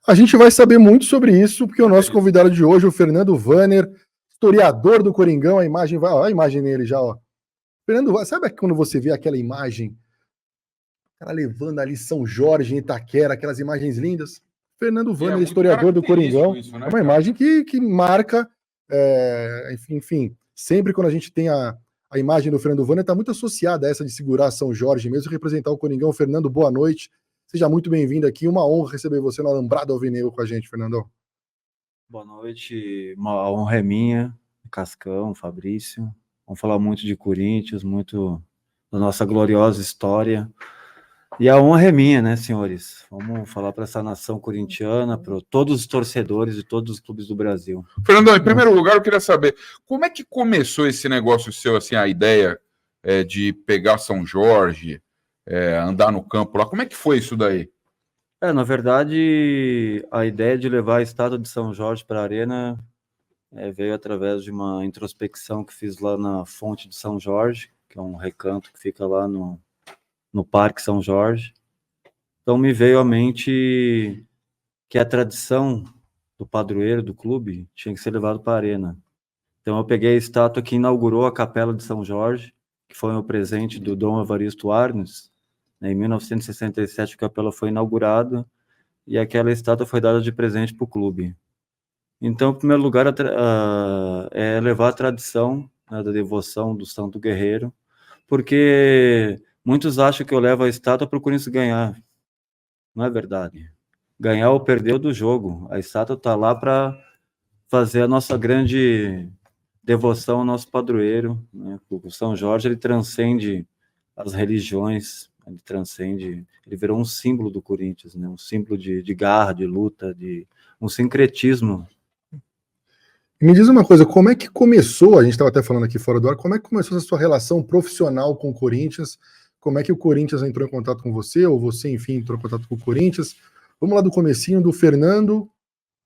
A gente vai saber muito sobre isso, porque o nosso convidado de hoje, o Fernando Wanner, historiador do Coringão, a imagem vai, ó, a imagem dele já, ó. Fernando, sabe quando você vê aquela imagem, o cara levando ali São Jorge, em Itaquera, aquelas imagens lindas? Fernando Wanner, historiador do Coringão, isso, né, é uma imagem que marca, enfim, sempre quando a gente tem a imagem do Fernando Wanner, está muito associada a essa de segurar São Jorge mesmo, representar o Coringão. Fernando, boa noite. Seja muito bem-vindo aqui. Uma honra receber você no Alambrado Alvinegro com a gente, Fernandão. Boa noite. Uma honra é minha, Cascão, Fabrício. Vamos falar muito de Corinthians, muito da nossa gloriosa história. E a honra é minha, né, senhores? Vamos falar para essa nação corintiana, para todos os torcedores de todos os clubes do Brasil. Fernandão, em primeiro lugar, eu queria saber como é que começou esse negócio seu, assim, a ideia de pegar São Jorge, andar no campo lá. Como é que foi isso daí? Na verdade, a ideia de levar a estátua de São Jorge para a Arena veio através de uma introspecção que fiz lá na Fonte de São Jorge, que é um recanto que fica lá no Parque São Jorge. Então me veio à mente que a tradição do padroeiro do clube tinha que ser levado para a Arena. Então eu peguei a estátua que inaugurou a Capela de São Jorge, que foi um presente do Dom Evaristo Arnes. Em 1967 a capela foi inaugurada e aquela estátua foi dada de presente para o clube. Então, em primeiro lugar, é levar a tradição, né, da devoção do Santo Guerreiro, porque muitos acham que eu levo a estátua para o Corinthians ganhar. Não é verdade. Ganhar ou perder do jogo. A estátua está lá para fazer a nossa grande devoção ao nosso padroeiro, né? O São Jorge, ele transcende as religiões, ele virou um símbolo do Corinthians, né? Um símbolo de garra, de luta, de um sincretismo. Me diz uma coisa, como é que começou, a gente estava até falando aqui fora do ar, como é que começou essa sua relação profissional com o Corinthians? Como é que o Corinthians entrou em contato com você, ou você, enfim, entrou em contato com o Corinthians? Vamos lá do comecinho do Fernando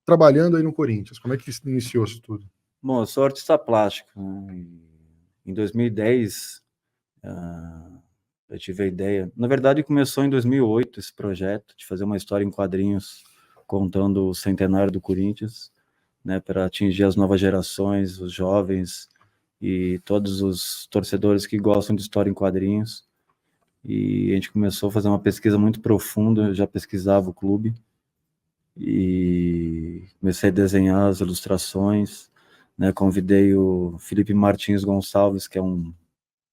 trabalhando aí no Corinthians. Como é que iniciou isso tudo? Bom, eu sou artista plástico, né? Em 2010, eu tive a ideia. Na verdade, começou em 2008 esse projeto de fazer uma história em quadrinhos contando o centenário do Corinthians, né, para atingir as novas gerações, os jovens e todos os torcedores que gostam de história em quadrinhos. E a gente começou a fazer uma pesquisa muito profunda. Eu já pesquisava o clube e comecei a desenhar as ilustrações, né, convidei o Felipe Martins Gonçalves, que é um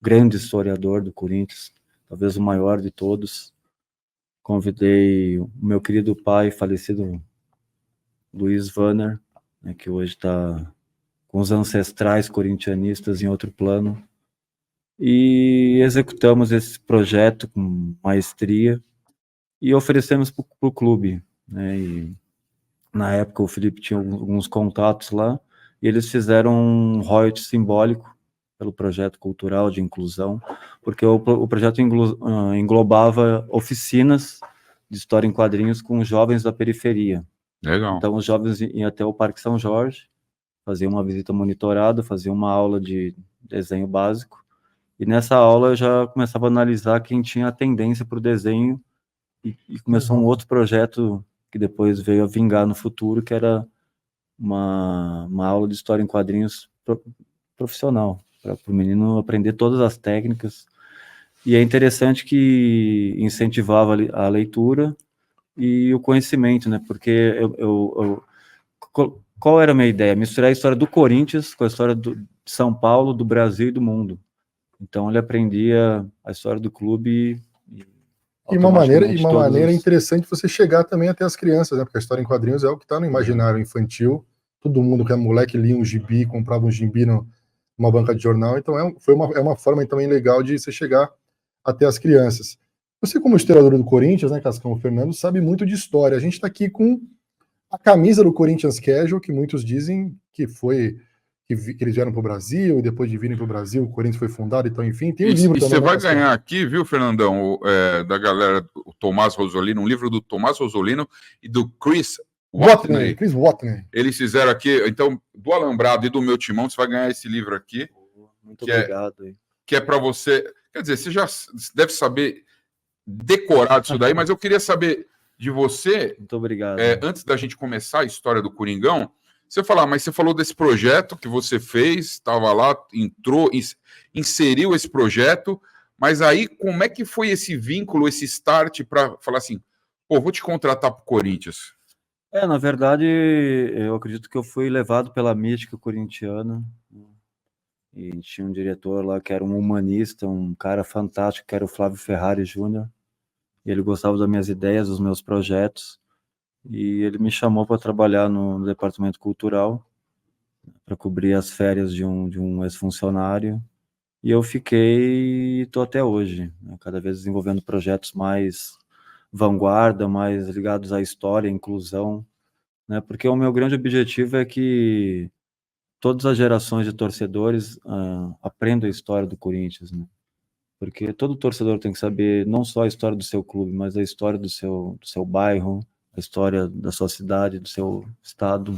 grande historiador do Corinthians, talvez o maior de todos. Convidei o meu querido pai, falecido Luiz Wanner, né, que hoje está com os ancestrais corintianistas em outro plano, e executamos esse projeto com maestria e oferecemos para o clube, né? E na época o Felipe tinha alguns contatos lá, e eles fizeram um royalty simbólico pelo projeto cultural de inclusão, porque o projeto englobava oficinas de história em quadrinhos com jovens da periferia. Legal. Então os jovens iam até o Parque São Jorge, faziam uma visita monitorada, faziam uma aula de desenho básico, e nessa aula eu já começava a analisar quem tinha a tendência para o desenho, e começou um outro projeto que depois veio a vingar no futuro, que era uma aula de história em quadrinhos profissional, para o menino aprender todas as técnicas. E é interessante que incentivava a leitura e o conhecimento, né? Porque qual era a minha ideia? Misturar a história do Corinthians com a história de São Paulo, do Brasil e do mundo. Então ele aprendia a história do clube e uma maneira interessante você chegar também até as crianças, né? Porque a história em quadrinhos é o que está no imaginário infantil. Todo mundo que é moleque lia um gibi, comprava um gibi numa banca de jornal. Então é uma forma também legal de você chegar até as crianças. Você, como historiador do Corinthians, né, Cascão, o Fernando, sabe muito de história. A gente está aqui com a camisa do Corinthians Casual, que muitos dizem que eles vieram para o Brasil, e depois de virem para o Brasil, o Corinthians foi fundado, então, enfim, tem um livro também. E você vai ganhar aqui, viu, Fernandão, da galera, o Tomás Rosolino, um livro do Tomás Rosolino e do Chris Watney. Eles fizeram aqui, então, do Alambrado e do meu timão, você vai ganhar esse livro aqui. Muito obrigado. Que é para você, quer dizer, você já deve saber decorar disso daí, mas eu queria saber de você. Muito obrigado. Antes da gente começar a história do Coringão, você falou desse projeto que você fez, estava lá, entrou, inseriu esse projeto, mas aí como é que foi esse vínculo, esse start para falar assim, pô, vou te contratar para o Corinthians? Na verdade, eu acredito que eu fui levado pela mística corintiana, e tinha um diretor lá que era um humanista, um cara fantástico, que era o Flávio Ferrari Júnior, e ele gostava das minhas ideias, dos meus projetos, e ele me chamou para trabalhar no departamento cultural, para cobrir as férias de um ex-funcionário, e eu fiquei e estou até hoje, né, cada vez desenvolvendo projetos mais vanguarda, mais ligados à história, à inclusão, né, porque o meu grande objetivo é que todas as gerações de torcedores aprendam a história do Corinthians, né? Porque todo torcedor tem que saber não só a história do seu clube, mas a história do seu bairro, a história da sua cidade, do seu estado.